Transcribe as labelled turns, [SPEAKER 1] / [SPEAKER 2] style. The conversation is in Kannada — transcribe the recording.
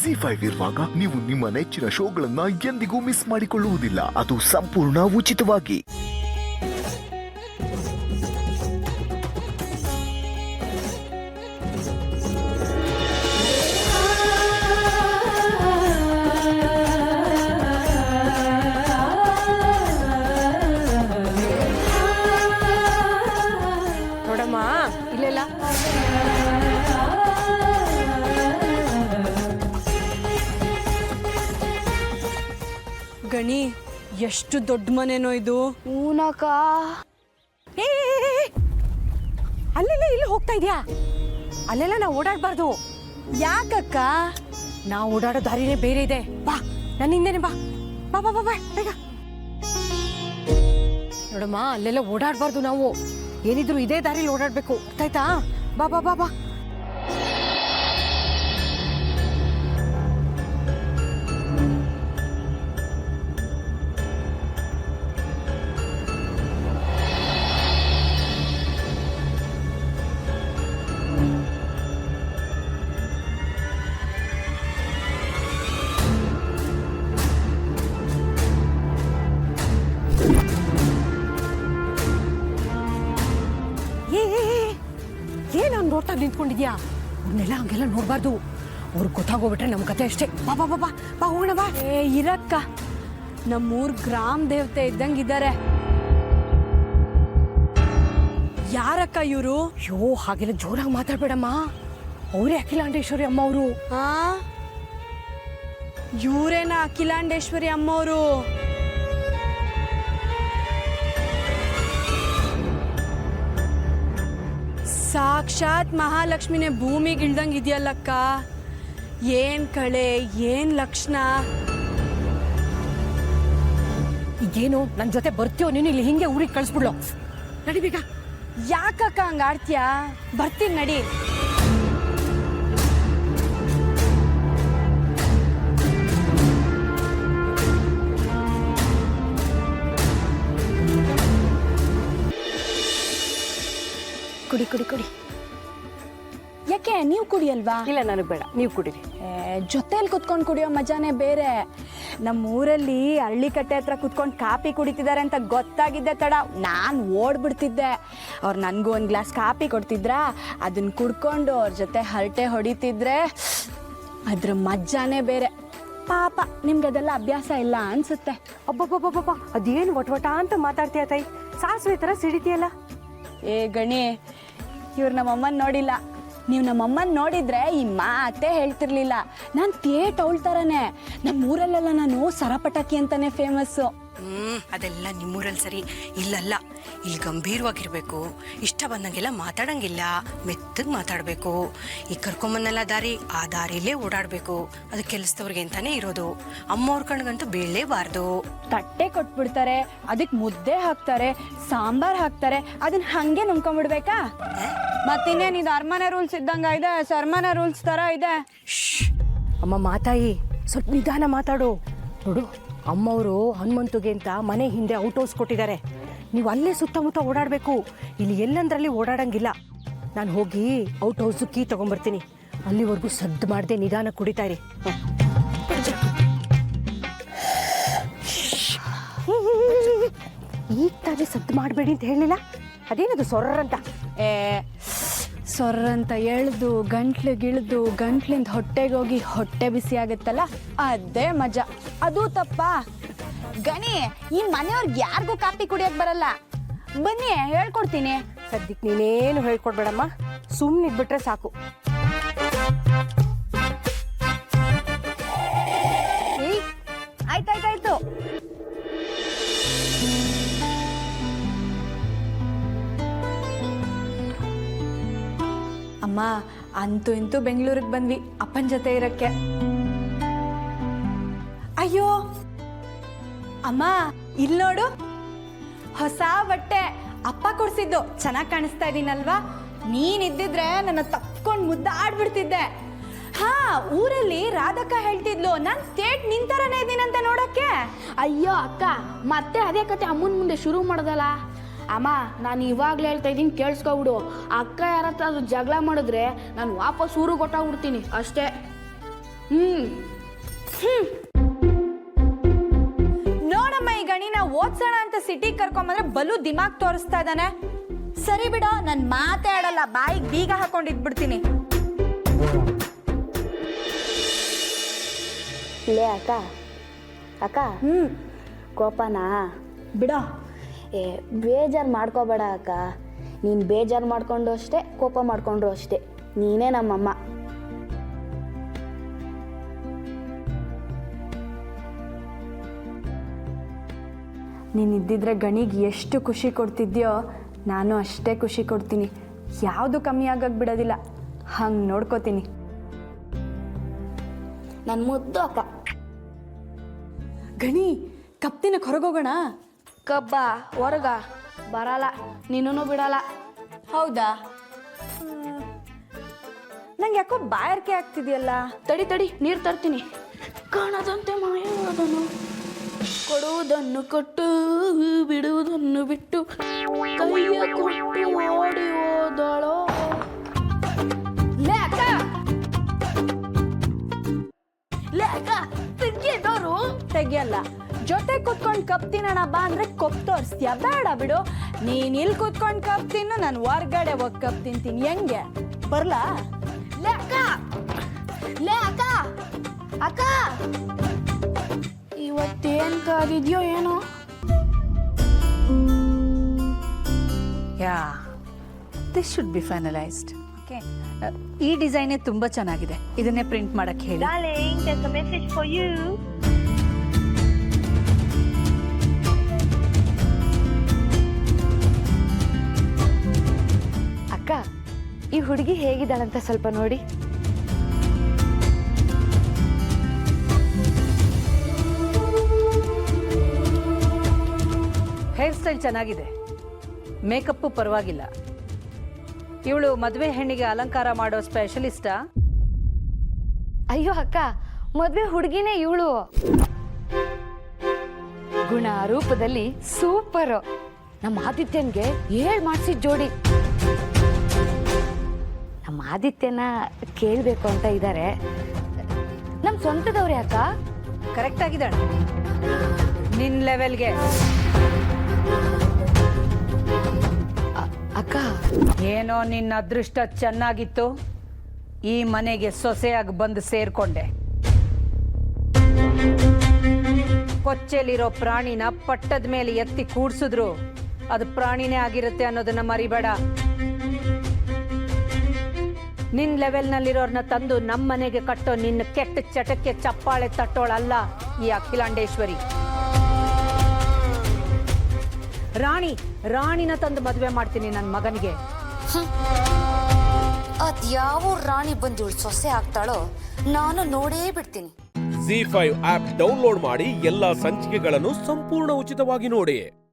[SPEAKER 1] ಜಿ5 ಇರುವಾಗ ನೀವು ನಿಮ್ಮ ನೆಚ್ಚಿನ ಶೋಗಳನ್ನ ಎಂದಿಗೂ ಮಿಸ್ ಮಾಡಿಕೊಳ್ಳುವುದಿಲ್ಲ. ಅದು ಸಂಪೂರ್ಣ ಉಚಿತವಾಗಿ.
[SPEAKER 2] ನೋಡಮ್ಮ ಇಲ್ಲೆಲ್ಲ ಗಣಿ, ಎಷ್ಟು ದೊಡ್ಡ ಮನೆನೋ ಇದು.
[SPEAKER 3] ಊನಕ
[SPEAKER 2] ಅಲ್ಲೆಲ್ಲ ಇಲ್ಲಿ ಹೋಗ್ತಾ ಇದೆಯಾ? ಅಲ್ಲೆಲ್ಲ ನಾವು ಓಡಾಡಬಾರ್ದು.
[SPEAKER 3] ಯಾಕಕ್ಕ?
[SPEAKER 2] ನಾವು ಓಡಾಡೋ ದಾರಿನೇ ಬೇರೆ ಇದೆ. ಬಾ, ನನ್ನ ಹಿಂದೆನೆ ಬಾ. ಬಾ ಬಾ ಬಾ ಬಾ ಬೇಗ. ನೋಡಮ್ಮ, ಅಲ್ಲೆಲ್ಲ ಓಡಾಡಬಾರ್ದು. ನಾವು ಏನಿದ್ರು ಇದೇ ದಾರಿಲಿ ಓಡಾಡ್ಬೇಕು, ಗೊತ್ತಾಯ್ತಾ? ಬಾ ಬಾ ಬಾ ಬಾ. ಏನು ನೋಡ್ತಾ ನಿಂತ್ಕೊಂಡಿದ್ಯಾ? ಅವ್ರನ್ನೆಲ್ಲ ಹಂಗೆಲ್ಲ ನೋಡ್ಬಾರ್ದು. ಅವ್ರಿಗೆ ಗೊತ್ತಾಗೋಗ್ಬಿಟ್ರೆ ನಮ್ಮ ಕತೆ ಅಷ್ಟೇ. ಬಾ ಬಾ ಬಾ ಬಾ ಬಾ ಹೋಗೋಣ ಬಾ.
[SPEAKER 3] ಇರಕ್ಕ, ನಮ್ಮೂರ್ ಗ್ರಾಮ ದೇವತೆ ಇದ್ದಂಗಿದ್ದಾರೆ. ಯಾರಕ್ಕ ಇವರು?
[SPEAKER 2] ಅಯ್ಯೋ, ಹಾಗೆಲ್ಲ ಜೋರಾಗಿ ಮಾತಾಡ್ಬೇಡಮ್ಮ. ಅವರೇ ಅಖಿಲಾಂಡೇಶ್ವರಿ ಅಮ್ಮ ಅವರು.
[SPEAKER 3] ಇವರೇನ ಅಖಿಲಾಂಡೇಶ್ವರಿ ಅಮ್ಮವರು? ಸಾಕ್ಷಾತ್ ಮಹಾಲಕ್ಷ್ಮಿನೇ ಭೂಮಿಗೆ ಇಳ್ದಂಗೆ ಇದೆಯಲ್ಲಕ್ಕ. ಏನ್ ಕಳೆ, ಏನ್ ಲಕ್ಷಣ.
[SPEAKER 2] ಈಗೇನು ನನ್ನ ಜೊತೆ ಬರ್ತೀಯೋ ನೀನು? ಇಲ್ಲಿ ಹಿಂಗೆ ಊರಿಗೆ ಕಳಿಸ್ಬಿಡ್ಲೋ. ನಡಿ ಬೇಗ.
[SPEAKER 3] ಯಾಕಕ್ಕ ಹಂಗ ಆಡ್ತೀಯಾ? ಬರ್ತೀನಿ ನಡಿ. ಕುಡಿ ಕುಡಿ ಕುಡಿ. ಯಾಕೆ ನೀವು ಕುಡಿಯಲ್ವಾ?
[SPEAKER 2] ಇಲ್ಲ, ನನಗೆ ಬೇಡ, ನೀವು ಕುಡೀರಿ.
[SPEAKER 3] ಜೊತೆಲಿ ಕುತ್ಕೊಂಡು ಕುಡಿಯೋ ಮಜಾನೇ ಬೇರೆ. ನಮ್ಮ ಊರಲ್ಲಿ ಹಳ್ಳಿಕಟ್ಟೆ ಹತ್ರ ಕುತ್ಕೊಂಡು ಕಾಪಿ ಕುಡಿತಿದ್ದಾರೆ ಅಂತ ಗೊತ್ತಾಗಿದ್ದೆ ತಡ ನಾನು ಓಡ್ಬಿಡ್ತಿದ್ದೆ. ಅವ್ರು ನನಗೂ ಒಂದು ಗ್ಲಾಸ್ ಕಾಪಿ ಕೊಡ್ತಿದ್ರಾ, ಅದನ್ನ ಕುಡ್ಕೊಂಡು ಅವ್ರ ಜೊತೆ ಹರಟೆ ಹೊಡಿತಿದ್ರೆ ಅದ್ರ ಮಜಾನೇ ಬೇರೆ. ಪಾಪ ನಿಮ್ಗೆ ಅದೆಲ್ಲ ಅಭ್ಯಾಸ ಇಲ್ಲ ಅನ್ಸುತ್ತೆ.
[SPEAKER 2] ಅಬ್ಬಬ್ಬಬ್ಬಬ್ಬ, ಅದೇನು ವಟ ಅಂತ ಮಾತಾಡ್ತೀಯ ತಾಯಿ? ಸಾಸಿವೆ ಥರ ಸಿಡಿತೀಯಲ್ಲ.
[SPEAKER 3] ಏ ಗಣಿ, ಇವ್ರು ನಮ್ಮಮ್ಮನ ನೋಡಿಲ್ಲ. ನೀವು ನಮ್ಮಮ್ಮನ ನೋಡಿದ್ರೆ ಈ ಮಾತೇ ಹೇಳ್ತಿರ್ಲಿಲ್ಲ. ನಾನು ಥಿಯೇಟ್ ಅವಳ ಥರನೇ. ನಮ್ಮ ಊರಲ್ಲೆಲ್ಲ ನಾನು ಸರಪಟಾಕಿ ಅಂತಾನೆ ಫೇಮಸ್ಸು.
[SPEAKER 2] ಅದೆಲ್ಲ ನಿಮ್ಮೂರಲ್ಲಿ ಸರಿ. ಇಲ್ಲಲ್ಲ, ಇಲ್ಲಿ ಗಂಭೀರವಾಗಿರ್ಬೇಕು. ಇಷ್ಟ ಬಂದಂಗೆಲ್ಲ ಮಾತಾಡಂಗಿಲ್ಲ, ಮೆತ್ತಗೆ ಮಾತಾಡಬೇಕು. ಈಗ ಕರ್ಕೊಂಬನ್ನೆಲ್ಲ ದಾರಿ, ಆ ದಾರಿಲೇ ಓಡಾಡಬೇಕು. ಅದು ಕೆಲಸದವ್ರಿಗೆ ಅಂತಾನೆ ಇರೋದು. ಅಮ್ಮವ್ರ ಕಣ್ಗಂತೂ ಬೀಳಲೇಬಾರ್ದು.
[SPEAKER 3] ತಟ್ಟೆ ಕೊಟ್ಬಿಡ್ತಾರೆ, ಅದಕ್ಕೆ ಮುದ್ದೆ ಹಾಕ್ತಾರೆ, ಸಾಂಬಾರ್ ಹಾಕ್ತಾರೆ, ಅದನ್ನ ಹಂಗೆ ನುಂಗ್ಕೊಂಡ್ಬಿಡ್ಬೇಕಾ? ಮತ್ತಿನ್ನೇನು ಇದು ಅರಮನೆ ರೂಲ್ಸ್ ಇದ್ದಂಗ ಇದೆ, ಸರ್ಮನೆ ರೂಲ್ಸ್ ತರ ಇದೆ.
[SPEAKER 2] ಅಮ್ಮ ಮಾತಾಯಿ, ಸ್ವಲ್ಪ ನಿಧಾನ ಮಾತಾಡು. ನೋಡು, ಅಮ್ಮವರು ಹನುಮಂತುಗೆ ಅಂತ ಮನೆ ಹಿಂದೆ ಔಟ್ ಹೌಸ್ ಕೊಟ್ಟಿದ್ದಾರೆ. ನೀವು ಅಲ್ಲೇ ಸುತ್ತಮುತ್ತ ಓಡಾಡಬೇಕು. ಇಲ್ಲಿ ಎಲ್ಲಂದ್ರಲ್ಲಿ ಓಡಾಡಂಗಿಲ್ಲ. ನಾನು ಹೋಗಿ ಔಟ್ ಹೌಸು ಕೀ ತಗೊಂಡ್ಬರ್ತೀನಿ. ಅಲ್ಲಿವರೆಗೂ ಸದ್ದು ಮಾಡದೆ ನಿಧಾನ ಕುಡಿತಾ ಇರಿ. ಈಗ ತಾನೇ ಸದ್ದು ಮಾಡಬೇಡಿ ಅಂತ ಹೇಳಿಲ್ಲ? ಅದೇನದು ಸೊರ್ರಂತ?
[SPEAKER 3] ಸೊರ್ರಂತ ಎಳ್ದು ಗಂಟ್ಲಿಗಿಳ್ದು ಗಂಟ್ಲಿಂದ ಹೊಟ್ಟೆಗೆ ಹೋಗಿ ಹೊಟ್ಟೆ ಬಿಸಿ ಆಗುತ್ತಲ್ಲ, ಅದೇ ಮಜಾ. ಅದು ತಪ್ಪ ಗಣಿ? ಈ ಮನೆಯವ್ರಿಗೆ ಯಾರಿಗೂ ಕಾಪಿ ಕುಡಿಯಕ್ ಬರಲ್ಲ. ಬನ್ನಿ ಹೇಳ್ಕೊಡ್ತೀನಿ.
[SPEAKER 2] ಸದ್ಯಕ್ಕೆ ನೀನೇನು ಹೇಳ್ಕೊಡ್ಬೇಡಮ್ಮ, ಸುಮ್ಮನೆ ಇದ್ಬಿಟ್ರೆ ಸಾಕು.
[SPEAKER 3] ಆಯ್ತಾಯ್ತಾಯ್ತು. ಅಮ್ಮ, ಅಂತೂ ಇಂತೂ ಬೆಂಗಳೂರಿಗೆ ಬಂದ್ವಿ ಅಪ್ಪನ ಜೊತೆ ಇರಕ್ಕೆ. ಅಯ್ಯೋ ಅಮ್ಮ, ಇಲ್ಲಿ ನೋಡು, ಹೊಸ ಬಟ್ಟೆ ಅಪ್ಪ ಕೊಡ್ಸಿದ್ದು. ಚೆನ್ನಾಗಿ ಕಾಣಿಸ್ತಾ ಇದೀನಲ್ವಾ? ನೀನಿದ್ದಿದ್ರೆ ನನ್ನ ತಕ್ಕೊಂಡು ಮುದ್ದಾಡ್ಬಿಡ್ತಿದ್ದೆ. ಹಾ, ಊರಲ್ಲಿ ರಾಧಕ್ಕ ಹೇಳ್ತಿದ್ಲು, ನಾನು ಥೇಟ್ ನಿಂತರನೇ ಇದ್ದೀನಂತೆ ನೋಡಕ್ಕೆ.
[SPEAKER 4] ಅಯ್ಯೋ ಅಕ್ಕ, ಮತ್ತೆ ಅದೇ ಕತೆ ಅಮ್ಮನ ಮುಂದೆ ಶುರು ಮಾಡೋದಲ್ಲ. ಅಮ್ಮ, ನಾನು ಇವಾಗಲೇ ಹೇಳ್ತಾ ಇದ್ದೀನಿ, ಕೇಳಿಸ್ಕೊಬಿಡು. ಅಕ್ಕ ಯಾರತ್ರ ಅದು ಜಗಳ ಮಾಡಿದ್ರೆ ನಾನು ವಾಪಸ್ ಊರಿಗೆ ಕೊಟ್ಟಾಗ್ಬಿಡ್ತೀನಿ ಅಷ್ಟೇ.
[SPEAKER 3] ನೋಡಮ್ಮ ಈ ಗಣಿನ ಓದ್ಸೋಣ ಅಂತ ಸಿಟಿಗೆ ಕರ್ಕೊಂಬಂದ್ರೆ ಬಲು ದಿಮಾಗ್ ತೋರಿಸ್ತಾ ಇದ್ದಾನೆ. ಸರಿ ಬಿಡೋ, ನನ್ ಮಾತೇ ಆಡಲ್ಲ, ಬಾಯಿಗೆ ಬೀಗ ಹಾಕೊಂಡಿದ್ಬಿಡ್ತೀನಿ.
[SPEAKER 4] ಲೇ ಅಕ್ಕ ಅಕ್ಕ ಕೋಪನಾ
[SPEAKER 3] ಬಿಡೋ.
[SPEAKER 4] ಬೇಜಾರು ಮಾಡ್ಕೋಬೇಡ ಅಕ್ಕ. ನೀನು ಬೇಜಾರು ಮಾಡ್ಕೊಂಡು ಅಷ್ಟೇ, ಕೋಪ ಮಾಡ್ಕೊಂಡ್ರು ಅಷ್ಟೇ, ನೀನೇ ನಮ್ಮಮ್ಮ.
[SPEAKER 3] ನೀನಿದ್ದಿದ್ರೆ ಗಣಿಗೆ ಎಷ್ಟು ಖುಷಿ ಕೊಡ್ತಿದ್ಯೋ ನಾನು ಅಷ್ಟೇ ಖುಷಿ ಕೊಡ್ತೀನಿ. ಯಾವುದು ಕಮ್ಮಿ ಆಗಕ್ಕೆ ಬಿಡೋದಿಲ್ಲ, ಹಂಗೆ ನೋಡ್ಕೋತೀನಿ.
[SPEAKER 4] ನನ್ನ ಮುದ್ದು ಅಕ್ಕ.
[SPEAKER 3] ಗಣಿ, ಕಪ್ತಿನ ಹೊರಗೋಗೋಣ.
[SPEAKER 4] ಕಬ್ಬ ಹೊರಗ ಬರಲ್ಲ, ನೀನು ಬಿಡಲ್ಲ.
[SPEAKER 3] ಹೌದಾ? ನಂಗೆ ಯಾಕೋ ಬಾಯಾರಿಕೆ ಆಗ್ತಿದೆಯಲ್ಲ.
[SPEAKER 4] ತಡಿ ತಡಿ, ನೀರು ತರ್ತೀನಿ. ಕಾಣದಂತೆ ಮಾಯವಾದನು, ಕೊಡುವುದನ್ನು ಕೊಟ್ಟು ಬಿಡುವುದನ್ನು ಬಿಟ್ಟು ಕೈಯ ಕೊಟ್ಟು ಓಡಿ ಹೋದಳೋ. ಲೇ ಅಕ್ಕ, ಲೇ ಅಕ್ಕ, ತೆಗಿಯೋರು
[SPEAKER 3] ತೆಗಿಯಲ್ಲ. ಜೊತೆ ಕುತ್ಕೊಂಡು ಕಪ್ ತಿನ್ನೋಣ ಬಾ ಅಂದ್ರೆ ಕೊಪ್ ತೋರಿಸ್ತೀಯ? ಬೇಡ ಬಿಡು, ನೀನ್ ಇಲ್ಲಿ ಕುತ್ಕೊಂಡು ಕಪ್ ತಿನ್ನು, ನಾನು ಹೊರ್ಗಡೆ ಹೋಗಿ ಕಪ್ ತಿಂತೀನಿ. ಹೆಂಗೆ ಬರ್ಲಾ?
[SPEAKER 4] ಲೇ ಅಕ್ಕ, ಲೇ ಅಕ್ಕ, ಅಕ್ಕ, ಇವತ್ತೇನ್ ಕಾದಿದ್ಯೋ ಏನೋ.
[SPEAKER 5] Yeah, this should be finalised. Okay, ಈ ಡಿಸೈನೇ ತುಂಬ ಚೆನ್ನಾಗಿದೆ. ಇದನ್ನೇ ಪ್ರಿಂಟ್ ಮಾಡಕ್ಕೆ ಹೇಳಿ.
[SPEAKER 6] Darling, there's a message for you.
[SPEAKER 7] ಅಕ್ಕ, ಈ ಹುಡುಗಿ ಹೇಗಿದ್ದಾಳಂತ ಸ್ವಲ್ಪ ನೋಡಿ.
[SPEAKER 5] ಹೇರ್ ಸ್ಟೈಲ್ ಚೆನ್ನಾಗಿದೆ, ಮೇಕಪ್ಪು ಪರವಾಗಿಲ್ಲ. ಇವಳು ಮದುವೆ ಹೆಣ್ಣಿಗೆ ಅಲಂಕಾರ ಮಾಡೋ ಸ್ಪೆಷಲಿಸ್ಟಾ?
[SPEAKER 7] ಅಯ್ಯೋ ಅಕ್ಕ, ಮದ್ವೆ ಹುಡುಗಿನೇ ಇವಳು. ಗುಣ ರೂಪದಲ್ಲಿ ಸೂಪರ್. ನಮ್ಮ ಆದಿತ್ಯನ್ಗೆ 7 ಮಾಡಿಸಿದ ಜೋಡಿ. ನಮ್ಮ ಆದಿತ್ಯನ ಕೇಳಬೇಕು ಅಂತ ಇದ್ದಾರೆ. ನಮ್ಮ ಸ್ವಂತದವ್ರೆ ಅಕ್ಕ.
[SPEAKER 5] ಕರೆಕ್ಟ್ ಆಗಿದ್ದಾಳೆ ನಿನ್ನ ಲೆವೆಲ್ಗೆ.
[SPEAKER 7] ಅಕ್ಕ,
[SPEAKER 5] ಏನೋ ನಿನ್ನ ಅದೃಷ್ಟ ಚೆನ್ನಾಗಿತ್ತು, ಈ ಮನೆಗೆ ಸೊಸೆಯಾಗಿ ಬಂದು ಸೇರ್ಕೊಂಡೆ. ಕೊಚ್ಚೆಲಿರೋ ಪ್ರಾಣಿನ ಪಟ್ಟದ ಮೇಲೆ ಎತ್ತಿ ಕೂಡ್ಸಿದ್ರು ಅದು ಪ್ರಾಣಿನೇ ಆಗಿರುತ್ತೆ ಅನ್ನೋದನ್ನ ಮರಿಬೇಡ. ನಿನ್ ಲೆವೆಲ್ನಲ್ಲಿರೋರ್ನ ತಂದು ನಮ್ಮ ಮನೆಗೆ ಕಟ್ಟೋ ನಿನ್ನ ಕೆಟ್ಟ ಚಟಕ್ಕೆ ಚಪ್ಪಾಳೆ ತಟ್ಟೋಳಲ್ಲ ಈ ಅಖಿಲಾಂಡೇಶ್ವರಿ. ರಾಣಿನ ತಂದು ಮದುವೆ ಮಾಡ್ತೀನಿ ನನ್ನ ಮಗನಿಗೆ.
[SPEAKER 7] ಅದ್ಯಾವ ರಾಣಿ ಬಂದು ಸೊಸೆ ಆಗ್ತಾಳೋ ನಾನು ನೋಡೇ ಬಿಡ್ತೀನಿ.
[SPEAKER 8] ZEE5 ಆಪ್ ಡೌನ್ಲೋಡ್ ಮಾಡಿ ಎಲ್ಲಾ ಸಂಚಿಕೆಗಳನ್ನು ಸಂಪೂರ್ಣ ಉಚಿತವಾಗಿ ನೋಡಿ.